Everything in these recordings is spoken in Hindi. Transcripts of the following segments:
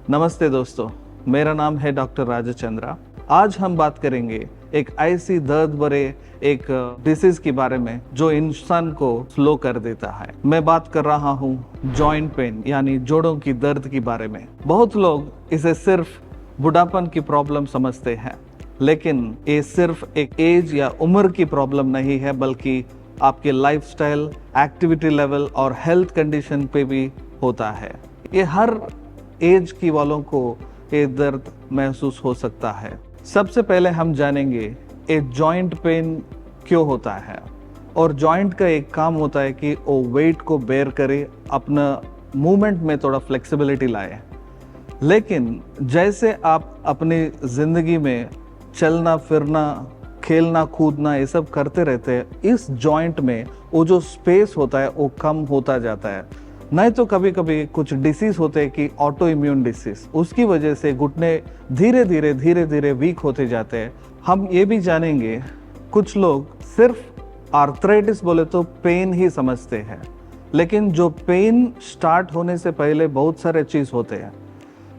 नमस्ते दोस्तों, मेरा नाम है डॉक्टर राजचंद्रा। आज हम बात करेंगे एक ऐसी दर्द भरे एक डिसीज के बारे में जो इंसान को स्लो कर देता है। मैं बात कर रहा हूँ जॉइंट पेन यानी जोड़ों की दर्द के बारे में। बहुत लोग इसे सिर्फ बुढ़ापन की प्रॉब्लम समझते हैं, लेकिन ये सिर्फ एक एज या उम्र की प्रॉब्लम नहीं है, बल्कि आपके लाइफस्टाइल, एक्टिविटी लेवल और हेल्थ कंडीशन पे भी होता है। ये हर एज की वालों को ये दर्द महसूस हो सकता है। सबसे पहले हम जानेंगे ये जॉइंट पेन क्यों होता है। और जॉइंट का एक काम होता है कि वो वेट को बेयर करे, अपना मूवमेंट में थोड़ा फ्लेक्सिबिलिटी लाए। लेकिन जैसे आप अपनी ज़िंदगी में चलना फिरना, खेलना कूदना ये सब करते रहते हैं, इस जॉइंट में वो जो स्पेस होता है वो कम होता जाता है। नहीं तो कभी कभी कुछ डिसीज होते हैं कि ऑटो इम्यून डिसीज, उसकी वजह से घुटने धीरे धीरे वीक होते जाते हैं। हम ये भी जानेंगे, कुछ लोग सिर्फ आर्थराइटिस बोले तो पेन ही समझते हैं, लेकिन जो पेन स्टार्ट होने से पहले बहुत सारे चीज़ होते हैं।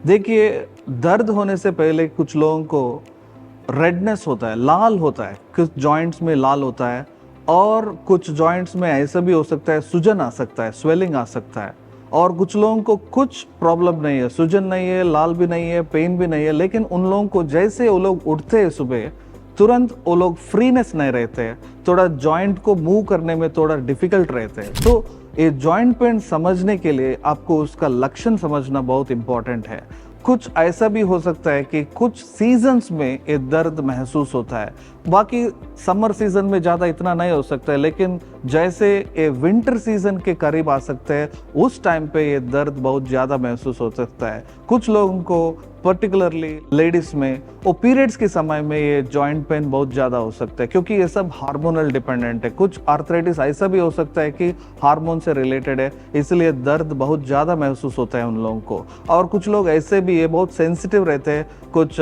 देखिए, दर्द होने से पहले कुछ लोगों को रेडनेस होता है, लाल होता है, कुछ जॉइंट्स में लाल होता है, और कुछ जॉइंट्स में ऐसा भी हो सकता है सूजन आ सकता है, स्वेलिंग आ सकता है। और कुछ लोगों को कुछ प्रॉब्लम नहीं है, सूजन नहीं है, लाल भी नहीं है, पेन भी नहीं है, लेकिन उन लोगों को जैसे वो लोग उठते हैं सुबह, तुरंत वो लोग फ्रीनेस नहीं रहते हैं, थोड़ा जॉइंट को मूव करने में थोड़ा डिफिकल्ट रहते हैं। तो ये जॉइंट पेन समझने के लिए आपको उसका लक्षण समझना बहुत इंपॉर्टेंट है। कुछ ऐसा भी हो सकता है कि कुछ सीजन्स में ये दर्द महसूस होता है, बाकी समर सीजन में ज़्यादा इतना नहीं हो सकता है, लेकिन जैसे ये विंटर सीजन के करीब आ सकते हैं, उस टाइम पे ये दर्द बहुत ज़्यादा महसूस हो सकता है। कुछ लोगों को पर्टिकुलरली लेडीज़ में वो पीरियड्स के समय में ये जॉइंट पेन बहुत ज़्यादा हो सकता है, क्योंकि ये सब हार्मोनल डिपेंडेंट है। कुछ आर्थराइटिस ऐसा भी हो सकता है कि हार्मोन से रिलेटेड है, इसलिए दर्द बहुत ज़्यादा महसूस होता है उन लोगों को। और कुछ लोग ऐसे भी ये बहुत सेंसिटिव रहते हैं, कुछ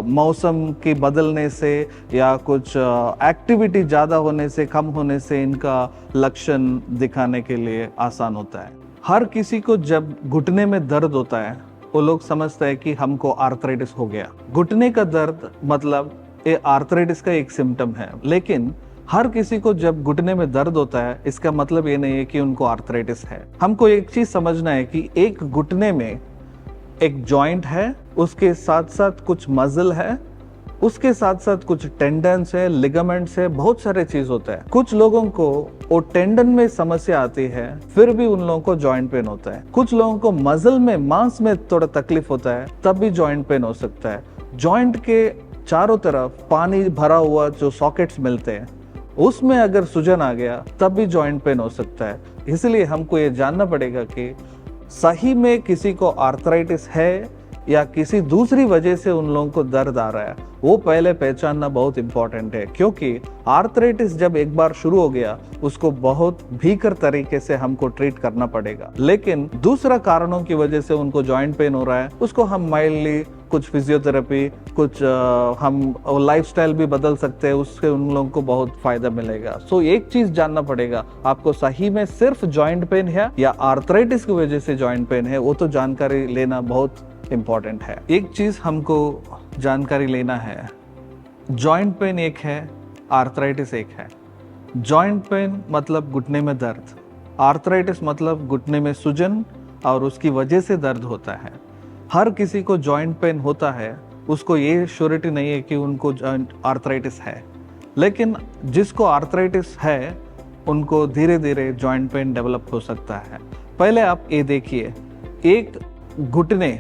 मौसम की बदलने से या कुछ एक्टिविटी ज़्यादा होने से, कम होने से इनका लक्षण दिखाने के लिए आसान होता है। हर किसी को जब घुटने में दर्द होता है, वो लोग समझते हैं कि हमको आर्थराइटिस हो गया। घुटने का दर्द मतलब ये आर्थराइटिस का एक सिम्टम है, लेकिन हर किसी को जब घुटने में दर्द होता है, इसका मतलब ये नहीं है कि उनको आर्थराइटिस है। हमको एक चीज समझना है कि एक घुटने में एक जॉइंट है, उसके साथ साथ कुछ मसल है, उसके साथ साथ कुछ टेंडन्स है, लिगामेंट्स है, बहुत सारे चीज होता है। कुछ लोगों को वो टेंडन में समस्या आती है, फिर भी उन लोगों को जॉइंट पेन होता है। कुछ लोगों को मसल में, मांस में थोड़ा तकलीफ होता है, तब भी जॉइंट पेन हो सकता है। जॉइंट के चारों तरफ पानी भरा हुआ जो सॉकेट्स मिलते हैं, उसमें अगर सूजन आ गया तब भी जॉइंट पेन हो सकता है। इसलिए हमको ये जानना पड़ेगा कि सही में किसी को आर्थराइटिस है या किसी दूसरी वजह से उन लोगों को दर्द आ रहा है, वो पहले पहचानना बहुत इंपॉर्टेंट है। क्योंकि आर्थराइटिस जब एक बार शुरू हो गया, उसको बहुत भीकर तरीके से हमको ट्रीट करना पड़ेगा। लेकिन दूसरा कारणों की वजह से उनको जॉइंट पेन हो रहा है, उसको हम माइल्डली कुछ फिजियोथेरेपी, कुछ हम लाइफस्टाइल भी बदल सकते हैं, उससे उन लोगों को बहुत फायदा मिलेगा। सो एक चीज जानना पड़ेगा, आपको सही में सिर्फ जॉइंट पेन है या आर्थराइटिस की वजह से जॉइंट पेन है, वो तो जानकारी लेना बहुत इंपॉर्टेंट है। एक चीज हमको जानकारी लेना है, जॉइंट पेन एक है, आर्थराइटिस एक है। जॉइंट पेन मतलब घुटने में दर्द, आर्थराइटिस मतलब घुटने में सूजन और उसकी वजह से दर्द होता है। हर किसी को जॉइंट पेन होता है, उसको ये श्योरिटी नहीं है कि उनको आर्थराइटिस है, लेकिन जिसको आर्थराइटिस है उनको धीरे धीरे जॉइंट पेन डेवलप हो सकता है। पहले आप ये देखिए, एक घुटने,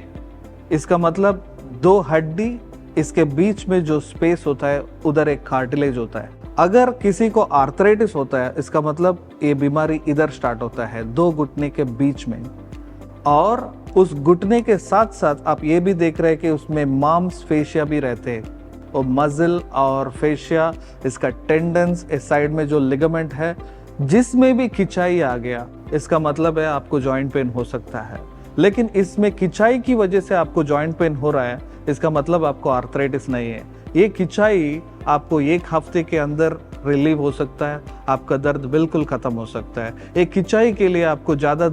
इसका मतलब दो हड्डी, इसके बीच में जो स्पेस होता है उधर एक कार्टिलेज होता है। अगर किसी को आर्थराइटिस होता है, इसका मतलब ये बीमारी इधर स्टार्ट होता है, दो घुटने के बीच में। और उस घुटने के साथ साथ आप ये भी देख रहे हैं कि उसमें मांस फेशिया भी रहते हैं, और मसल और फेशिया, इसका टेंडन्स, इस साइड में जो लिगामेंट है, जिसमें भी खिंचाई आ गया, इसका मतलब है आपको जॉइंट पेन हो सकता है। लेकिन इसमें खिंचाई की वजह से आपको जॉइंट पेन हो रहा है, इसका मतलब आपको आर्थराइटिस नहीं है। ये खिंचाई आपको एक हफ्ते के अंदर रिलीव हो सकता है, आपका दर्द बिल्कुल खत्म हो सकता है। एक खिंचाई के लिए आपको ज़्यादा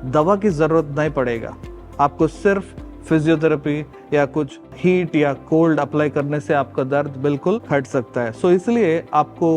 दवा की ज़रूरत नहीं पड़ेगा। आपको सिर्फ फिजियोथेरेपी या कुछ हीट या कोल्ड अप्लाई करने से आपका दर्द बिल्कुल हट सकता है। सो इसलिए आपको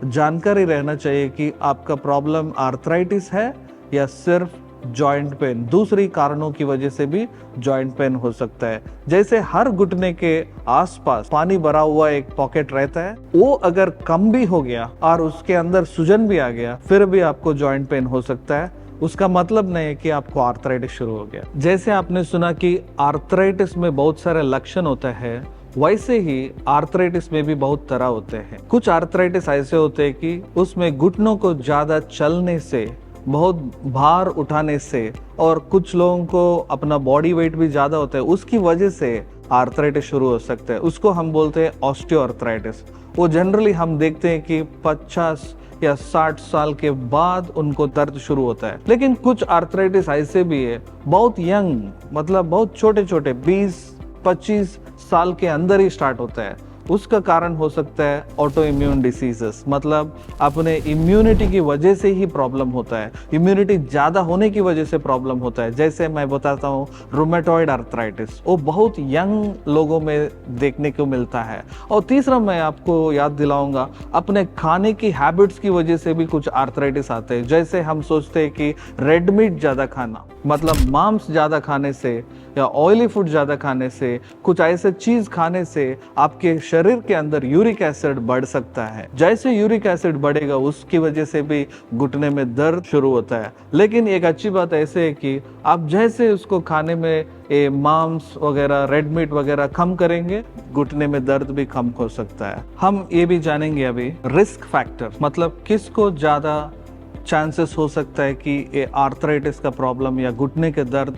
जानकारी रहना चाहिए कि आपका प्रॉब्लम आर्थराइटिस है या सिर्फ जॉइंट पेन। दूसरी कारणों की वजह से भी जॉइंट पेन हो सकता है। जैसे हर घुटने के आसपास पानी भरा हुआ एक पॉकेट रहता है, वो अगर कम भी हो गया और उसके अंदर सूजन भी आ गया, फिर भी आपको जॉइंट पेन हो सकता है। उसका मतलब नहीं है कि आपको आर्थराइटिस शुरू हो गया। जैसे आपने सुना कि आर्थराइटिस में बहुत सारे लक्षण होते हैं, वैसे ही आर्थराइटिस में भी बहुत तरह होते हैं। कुछ आर्थराइटिस ऐसे होते हैं कि उसमें घुटनों को ज्यादा चलने से, बहुत भार उठाने से, और कुछ लोगों को अपना बॉडी वेट भी ज्यादा होता है, उसकी वजह से आर्थराइटिस शुरू हो सकता है। उसको हम बोलते हैं ऑस्टियोआर्थराइटिस। वो जनरली हम देखते हैं कि 50 या 60 साल के बाद उनको दर्द शुरू होता है। लेकिन कुछ आर्थराइटिस ऐसे भी है बहुत यंग, मतलब बहुत छोटे छोटे 20-25 साल के अंदर ही स्टार्ट होता है। उसका कारण हो सकता है ऑटो इम्यून डिसीजेस, मतलब अपने इम्यूनिटी की वजह से ही प्रॉब्लम होता है, इम्यूनिटी ज़्यादा होने की वजह से प्रॉब्लम होता है। जैसे मैं बताता हूँ रूमेटॉइड आर्थराइटिस, वो बहुत यंग लोगों में देखने को मिलता है। और तीसरा मैं आपको याद दिलाऊंगा, अपने खाने की हैबिट्स की वजह से भी कुछ आर्थराइटिस आते हैं। जैसे हम सोचते हैं कि रेड मीट ज़्यादा खाना, मतलब मांस ज़्यादा खाने से या ऑयली फूड ज़्यादा खाने से, कुछ ऐसे चीज़ खाने से आपके शरीर के अंदर यूरिक एसिड बढ़ सकता है। जैसे यूरिक एसिड बढ़ेगा उसकी वजह से भी घुटने में दर्द शुरू होता है। लेकिन एक अच्छी बात ऐसे है कि आप जैसे उसको खाने में मांस वगैरह, रेड मीट वगैरह कम करेंगे, घुटने में दर्द भी कम हो सकता है। हम ये भी जानेंगे अभी रिस्क फैक्टर, मतलब किसको ज़्यादा चांसेस हो सकता है कि ये आर्थराइटिस का प्रॉब्लम या घुटने के दर्द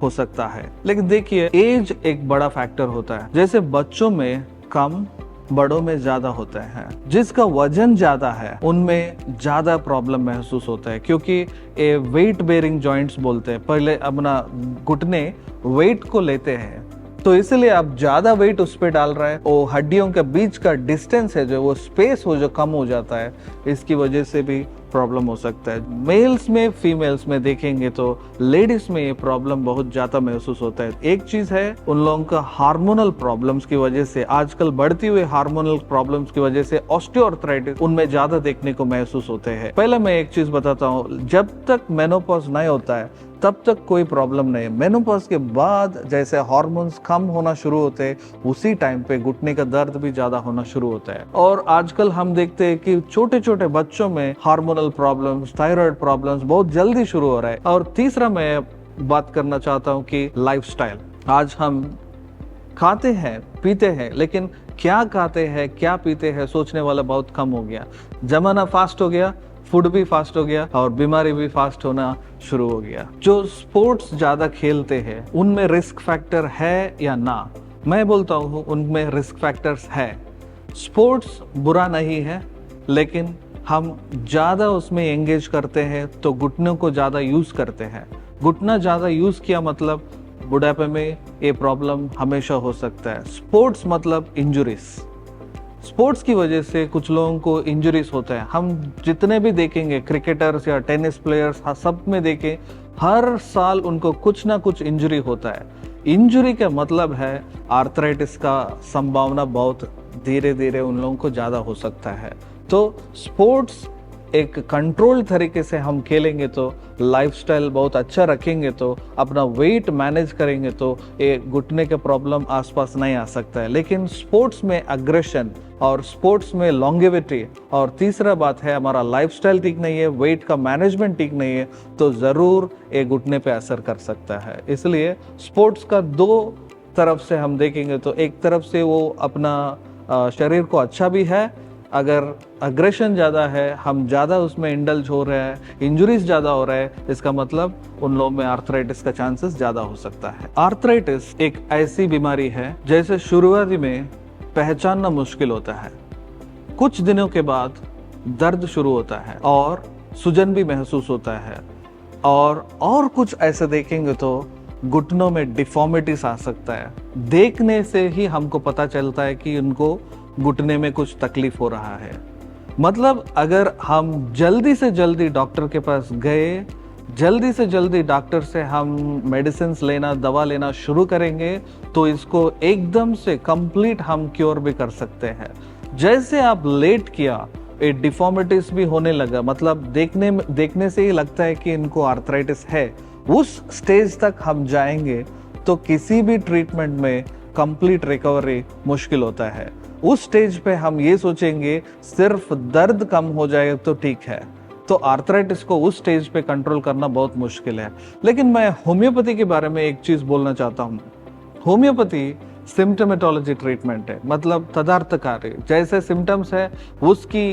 हो सकता है। लेकिन देखिए, एज एक बड़ा फैक्टर होता है। जैसे बच्चों में कम, बड़ों में ज्यादा होता है। जिसका वजन ज्यादा है उनमें ज्यादा प्रॉब्लम महसूस होता है, क्योंकि ये वेट बेयरिंग जॉइंट्स बोलते हैं। पहले अपना घुटने वेट को लेते हैं, तो इसलिए आप ज्यादा वेट उस पर डाल रहा है, वो हड्डियों के बीच का डिस्टेंस है जो, वो स्पेस हो जो कम हो जाता है, इसकी वजह से भी प्रॉब्लम हो सकता है। मेल्स में, फीमेल्स में देखेंगे तो लेडीज में ये प्रॉब्लम बहुत ज्यादा महसूस होता है। एक चीज है उन लोगों का हार्मोनल प्रॉब्लम्स की वजह से, आजकल बढ़ती हुई हार्मोनल प्रॉब्लम्स की वजह से ऑस्टियोआर्थराइटिस उनमें ज्यादा देखने को महसूस होते हैं। पहले मैं एक चीज बताता हूँ, जब तक मेनोपॉज नहीं होता है तब तक कोई प्रॉब्लम नहीं है। मेनोपॉज के बाद जैसे हार्मोन्स कम होना शुरू होते हैं, उसी टाइम पे घुटने का दर्द भी ज्यादा होना शुरू होता है। और आजकल हम देखते हैं कि छोटे छोटे बच्चों में हार्मोनल प्रॉब्लम्स, थायराइड प्रॉब्लम्स बहुत जल्दी शुरू हो रहा है। और तीसरा मैं बात करना चाहता हूँ कि लाइफस्टाइल। आज हम खाते हैं, पीते हैं, लेकिन क्या खाते हैं, क्या पीते हैं, सोचने वाला बहुत कम हो गया। जमाना फास्ट हो गया, फूड भी फास्ट हो गया और बीमारी भी फास्ट होना शुरू हो गया। जो स्पोर्ट्स ज्यादा खेलते हैं उनमें रिस्क फैक्टर है या ना? मैं बोलता हूँ उनमें रिस्क फैक्टर्स है। स्पोर्ट्स बुरा नहीं है, लेकिन हम ज्यादा उसमें एंगेज करते हैं तो घुटनों को ज्यादा यूज करते हैं। घुटना ज्यादा यूज किया मतलब बुढ़ापे में ये प्रॉब्लम हमेशा हो सकता है। स्पोर्ट्स मतलब इंजुरीज, स्पोर्ट्स की वजह से कुछ लोगों को इंजरीज होता है। हम जितने भी देखेंगे क्रिकेटर्स या टेनिस प्लेयर्स, सब में देखें हर साल उनको कुछ ना कुछ इंजरी होता है। इंजरी का मतलब है आर्थराइटिस का संभावना बहुत धीरे धीरे उन लोगों को ज्यादा हो सकता है। तो स्पोर्ट्स एक कंट्रोल तरीके से हम खेलेंगे तो, लाइफस्टाइल बहुत अच्छा रखेंगे तो, अपना वेट मैनेज करेंगे तो ये घुटने के प्रॉब्लम आसपास नहीं आ सकता है। लेकिन स्पोर्ट्स में अग्रेशन और स्पोर्ट्स में लॉन्गेविटी, और तीसरा बात है हमारा लाइफस्टाइल ठीक नहीं है, वेट का मैनेजमेंट ठीक नहीं है, तो जरूर ये घुटने पे असर कर सकता है। इसलिए स्पोर्ट्स का दो तरफ से हम देखेंगे तो, एक तरफ से वो अपना शरीर को अच्छा भी है, अगर अग्रेशन ज़्यादा है, हम ज़्यादा उसमें इंडल्ज हो रहे हैं, इंजुरीज ज़्यादा हो रहा है, इसका मतलब उन लोगों में आर्थराइटिस का चांसेस ज़्यादा हो सकता है। आर्थराइटिस एक ऐसी बीमारी है जैसे शुरुआती में पहचानना मुश्किल होता है, कुछ दिनों के बाद दर्द शुरू होता है और सूजन भी महसूस होता है, और कुछ ऐसे देखेंगे तो घुटनों में डिफॉर्मिटीज आ सकता है। देखने से ही हमको पता चलता है कि उनको घुटने में कुछ तकलीफ हो रहा है। मतलब अगर हम जल्दी से जल्दी डॉक्टर के पास गए, जल्दी से जल्दी डॉक्टर से हम मेडिसिन लेना, दवा लेना शुरू करेंगे तो इसको एकदम से कंप्लीट हम क्योर भी कर सकते हैं। जैसे आप लेट किया, एक डिफॉर्मिटीज भी होने लगा, मतलब देखने से ही लगता है कि इनको आर्थराइटिस है, उस स्टेज तक हम जाएंगे तो किसी भी ट्रीटमेंट में कंप्लीट रिकवरी मुश्किल होता है। उस स्टेज पे हम ये सोचेंगे सिर्फ दर्द कम हो जाए तो ठीक है, तो आर्थराइटिस को उस स्टेज पे कंट्रोल करना बहुत मुश्किल है। लेकिन मैं होम्योपैथी के बारे में एक चीज बोलना चाहता हूँ। होम्योपैथी सिम्टमेटोलॉजी ट्रीटमेंट है, मतलब तदार्थकारी, जैसे सिम्टम्स है उसकी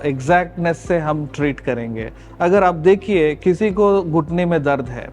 एग्जैक्टनेस से हम ट्रीट करेंगे। अगर आप देखिए किसी को घुटने में दर्द है,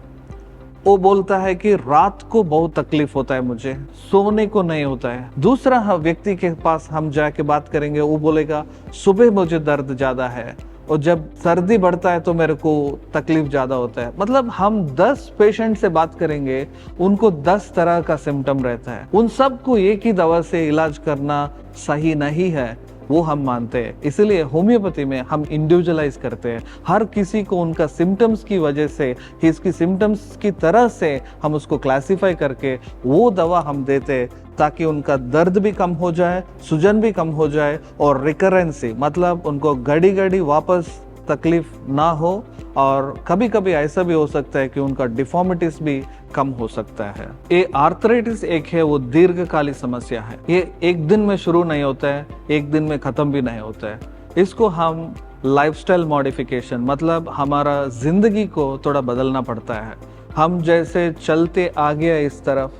वो बोलता है कि रात को बहुत तकलीफ होता है, मुझे सोने को नहीं होता है। दूसरा व्यक्ति के पास हम जाके बात करेंगे, वो बोलेगा सुबह मुझे दर्द ज्यादा है, और जब सर्दी बढ़ता है तो मेरे को तकलीफ ज्यादा होता है। मतलब हम 10 पेशेंट से बात करेंगे, उनको 10 तरह का सिम्टम रहता है। उन सबको एक ही दवा से इलाज करना सही नहीं है, वो हम मानते हैं। इसलिए होम्योपैथी में हम इंडिविजुअलाइज करते हैं, हर किसी को उनका सिम्टम्स की वजह से, इसकी सिम्टम्स की तरह से हम उसको क्लासिफाई करके वो दवा हम देते हैं, ताकि उनका दर्द भी कम हो जाए, सूजन भी कम हो जाए, और रिकरेंसी, मतलब उनको घड़ी घड़ी वापस तकलीफ ना हो। और कभी कभी ऐसा भी हो सकता है कि उनका डिफॉर्मिटीज भी कम हो सकता है। ये आर्थराइटिस एक है, वो दीर्घकालिक समस्या है। ये एक दिन में शुरू नहीं होता है, एक दिन में खत्म भी नहीं होता है। इसको हम लाइफस्टाइल मॉडिफिकेशन, मतलब हमारा जिंदगी को थोड़ा बदलना पड़ता है। हम जैसे चलते आ गया इस तरफ,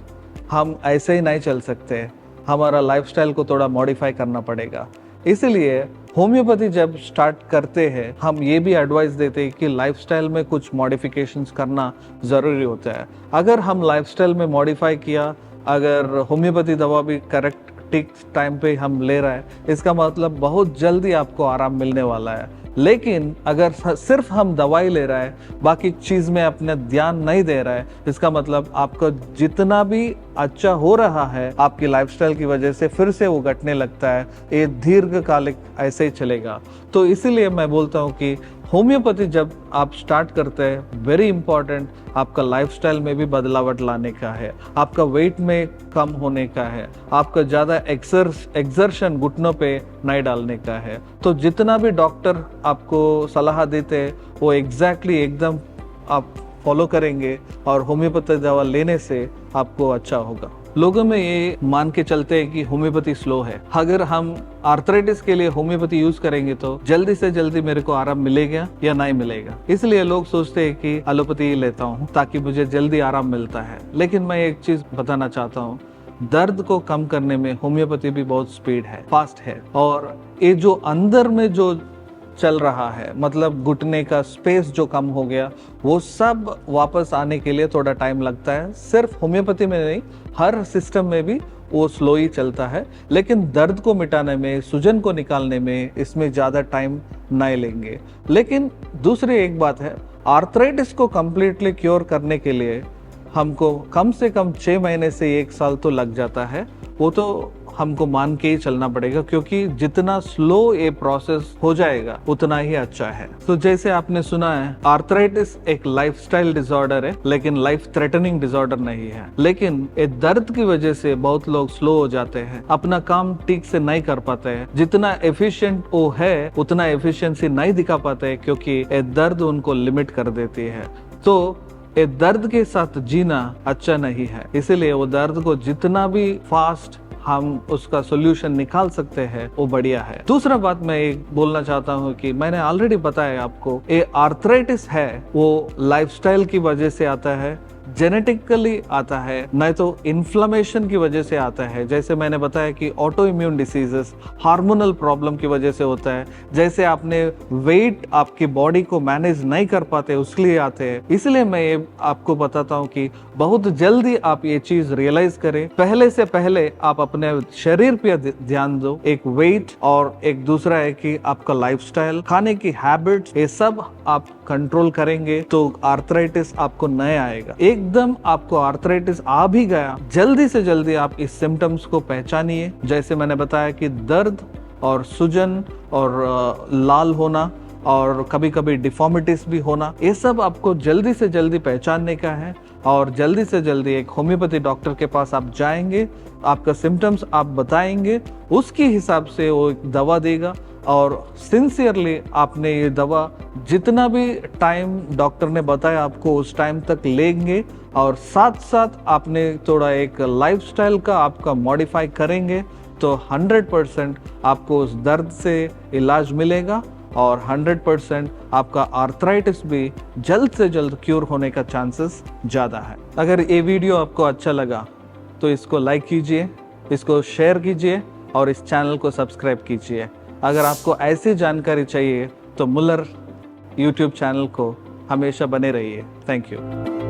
हम ऐसे ही नहीं चल सकते, हमारा लाइफस्टाइल को थोड़ा मॉडिफाई करना पड़ेगा। इसलिए होम्योपैथी जब स्टार्ट करते हैं, हम ये भी एडवाइस देते हैं कि लाइफस्टाइल में कुछ मॉडिफिकेशंस करना ज़रूरी होता है। अगर हम लाइफस्टाइल में मॉडिफाई किया, अगर होम्योपैथी दवा भी करेक्ट ठीक टाइम पे हम ले रहे हैं, इसका मतलब बहुत जल्दी आपको आराम मिलने वाला है। लेकिन अगर सिर्फ हम दवाई ले रहा है, बाकी चीज में अपना ध्यान नहीं दे रहा है, इसका मतलब आपका जितना भी अच्छा हो रहा है आपकी लाइफस्टाइल की वजह से फिर से वो घटने लगता है। ये दीर्घकालिक ऐसे ही चलेगा। तो इसीलिए मैं बोलता हूँ कि होम्योपैथी जब आप स्टार्ट करते हैं, वेरी इंपॉर्टेंट आपका लाइफस्टाइल में भी बदलावट लाने का है, आपका वेट में कम होने का है, आपका ज़्यादा एक्सर्शन घुटनों पे नहीं डालने का है। तो जितना भी डॉक्टर आपको सलाह देते हैं वो एग्जैक्टली एकदम आप फॉलो करेंगे, और होम्योपैथी दवा लेने से आपको अच्छा होगा। लोगों में ये मान के चलते हैं कि होम्योपैथी स्लो है। अगर हम आर्थराइटिस के लिए होम्योपैथी यूज करेंगे तो जल्दी से जल्दी मेरे को आराम मिलेगा या नहीं मिलेगा, इसलिए लोग सोचते हैं कि एलोपैथी ही लेता हूँ ताकि मुझे जल्दी आराम मिलता है। लेकिन मैं एक चीज बताना चाहता हूँ, दर्द को कम करने में होम्योपैथी भी बहुत स्पीड है, फास्ट है। और ये जो अंदर में जो चल रहा है, मतलब घुटने का स्पेस जो कम हो गया, वो सब वापस आने के लिए थोड़ा टाइम लगता है। सिर्फ होम्योपैथी में नहीं, हर सिस्टम में भी वो स्लो ही चलता है। लेकिन दर्द को मिटाने में, सूजन को निकालने में इसमें ज़्यादा टाइम नहीं लेंगे। लेकिन दूसरी एक बात है, आर्थराइटिस को कम्प्लीटली क्योर करने के लिए हमको कम से कम 6 महीने से 1 साल तो लग जाता है। वो तो हमको मान के ही चलना पड़ेगा, क्योंकि जितना स्लो ये प्रोसेस हो जाएगा उतना ही अच्छा है। तो जैसे आपने सुना है, आर्थराइटिस एक लाइफस्टाइल डिसऑर्डर है, लेकिन लाइफ थ्रेटनिंग डिसऑर्डर नहीं है। लेकिन ये दर्द की वजह से बहुत लोग स्लो हो जाते हैं, अपना काम ठीक से नहीं कर पाते हैं। जितना एफिशिएंट वो है उतना एफिशिएंसी नहीं दिखा पाते हैं, क्योंकि ये दर्द उनको लिमिट कर देती है। तो ये दर्द के साथ जीना अच्छा नहीं है। इसीलिए वो दर्द को जितना भी फास्ट हम उसका सोल्यूशन निकाल सकते हैं वो बढ़िया है। दूसरा बात मैं एक बोलना चाहता हूँ कि मैंने ऑलरेडी बताया आपको, ये आर्थराइटिस है वो लाइफस्टाइल की वजह से आता है, जेनेटिकली आता है, नहीं तो इन्फ्लेमेशन की वजह से आता है। जैसे मैंने बताया कि auto immune diseases hormonal problem की वजह से होता है। जैसे आपने वेट आपकी बॉडी को मैनेज नहीं कर पाते उसके लिए आते हैं। इसलिए मैं ये आपको बताता हूँ कि बहुत जल्दी आप ये चीज रियलाइज करें, पहले से पहले आप अपने शरीर पे ध्यान दो। एक वेट और एक दूसरा है कि आपका लाइफस्टाइल, खाने की हैबिट्स, ये सब आप कंट्रोल करेंगे तो आर्थराइटिस आपको नहीं आएगा। एकदम आपको आर्थराइटिस आ भी गया, जल्दी से जल्दी आप इस सिम्टम्स को पहचानिए। जैसे मैंने बताया कि दर्द और सूजन और लाल होना, और कभी कभी डिफॉर्मिटीज भी होना, ये सब आपको जल्दी से जल्दी पहचानने का है और जल्दी से जल्दी एक होम्योपैथी डॉक्टर के पास आप जाएंगे, आपका सिम्टम्स आप बताएंगे, उसके हिसाब से वो एक दवा देगा और सिंसियरली आपने ये दवा जितना भी टाइम डॉक्टर ने बताया आपको उस टाइम तक लेंगे और साथ साथ आपने थोड़ा एक लाइफस्टाइल का आपका मॉडिफाई करेंगे तो 100% आपको उस दर्द से इलाज मिलेगा और 100% आपका आर्थराइटिस भी जल्द से जल्द क्यूर होने का चांसेस ज़्यादा है। अगर ये वीडियो आपको अच्छा लगा तो इसको लाइक कीजिए, इसको शेयर कीजिए और इस चैनल को सब्सक्राइब कीजिए। अगर आपको ऐसी जानकारी चाहिए तो मुल्लर यूट्यूब चैनल को हमेशा बने रहिए। Thank you.